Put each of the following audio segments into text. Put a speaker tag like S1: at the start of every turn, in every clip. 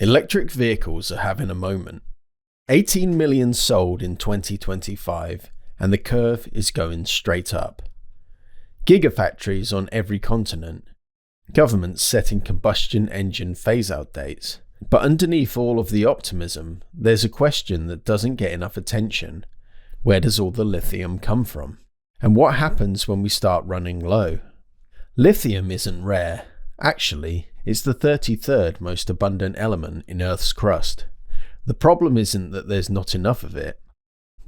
S1: Electric vehicles are having a moment. 18 million sold in 2025, and the curve is going straight up. Gigafactories on every continent. Governments setting combustion engine phase-out dates. But underneath all of the optimism, there's a question that doesn't get enough attention. Where does all the lithium come from? And what happens when we start running low? Lithium isn't rare. Actually, it's the 33rd most abundant element in Earth's crust. The problem isn't that there's not enough of it.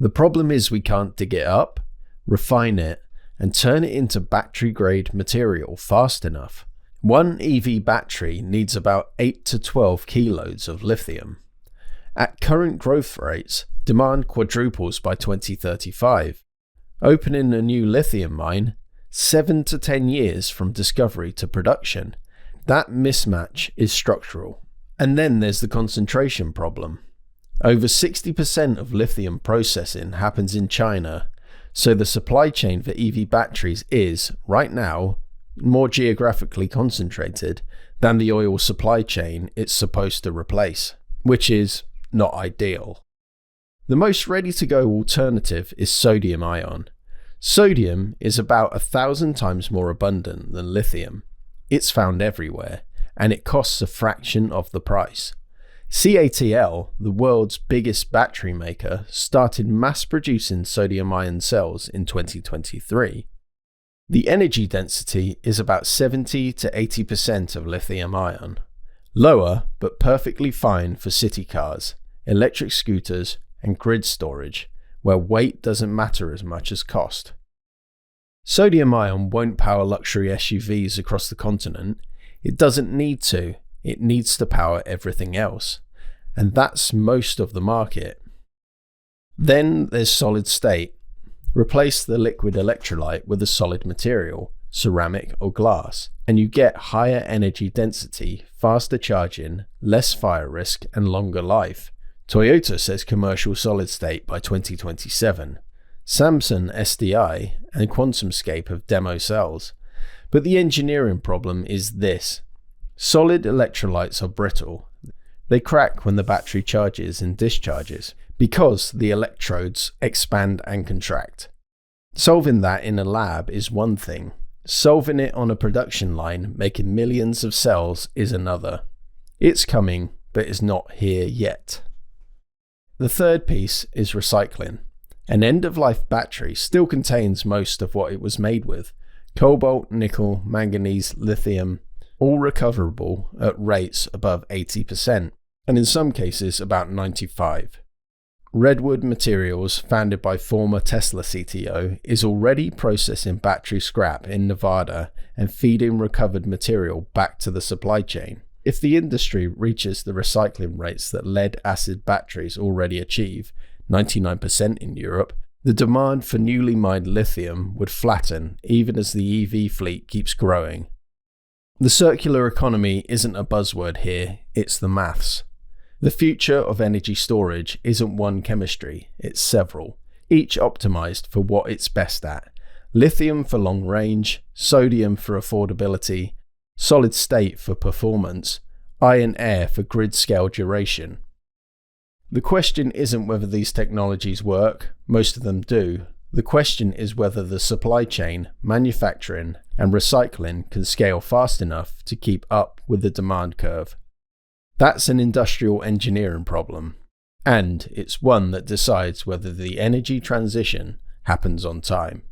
S1: The problem is we can't dig it up, refine it, and turn it into battery-grade material fast enough. One EV battery needs about 8 to 12 kilos of lithium. At current growth rates, demand quadruples by 2035. Opening a new lithium mine, 7 to 10 years from discovery to production. That mismatch is structural. And then there's the concentration problem. Over 60% of lithium processing happens in China, so the supply chain for EV batteries is, right now, more geographically concentrated than the oil supply chain it's supposed to replace, which is not ideal. The most ready-to-go alternative is sodium ion. Sodium is about 1,000 times more abundant than lithium. It's found everywhere, and it costs a fraction of the price. CATL, the world's biggest battery maker, started mass-producing sodium-ion cells in 2023. The energy density is about 70 to 80% of lithium-ion. Lower, but perfectly fine for city cars, electric scooters, and grid storage, where weight doesn't matter as much as cost. Sodium-ion won't power luxury SUVs across the continent. It doesn't need to. It needs to power everything else. And that's most of the market. Then there's solid state. Replace the liquid electrolyte with a solid material, ceramic or glass, and you get higher energy density, faster charging, less fire risk, and longer life. Toyota says commercial solid state by 2027. Samsung SDI and QuantumScape have demo cells. But the engineering problem is this. Solid electrolytes are brittle. They crack when the battery charges and discharges because the electrodes expand and contract. Solving that in a lab is one thing. Solving it on a production line, making millions of cells, is another. It's coming, but it's not here yet. The third piece is recycling. An end-of-life battery still contains most of what it was made with. Cobalt, nickel, manganese, lithium, all recoverable at rates above 80%, and in some cases about 95%. Redwood Materials, founded by former Tesla CTO, is already processing battery scrap in Nevada and feeding recovered material back to the supply chain. If the industry reaches the recycling rates that lead-acid batteries already achieve, 99% in Europe, the demand for newly mined lithium would flatten even as the EV fleet keeps growing. The circular economy isn't a buzzword here, it's the maths. The future of energy storage isn't one chemistry, it's several, each optimized for what it's best at. Lithium for long range, sodium for affordability, solid state for performance, iron-air for grid-scale duration. The question isn't whether these technologies work, most of them do. The question is whether the supply chain, manufacturing, and recycling can scale fast enough to keep up with the demand curve. That's an industrial engineering problem, and it's one that decides whether the energy transition happens on time.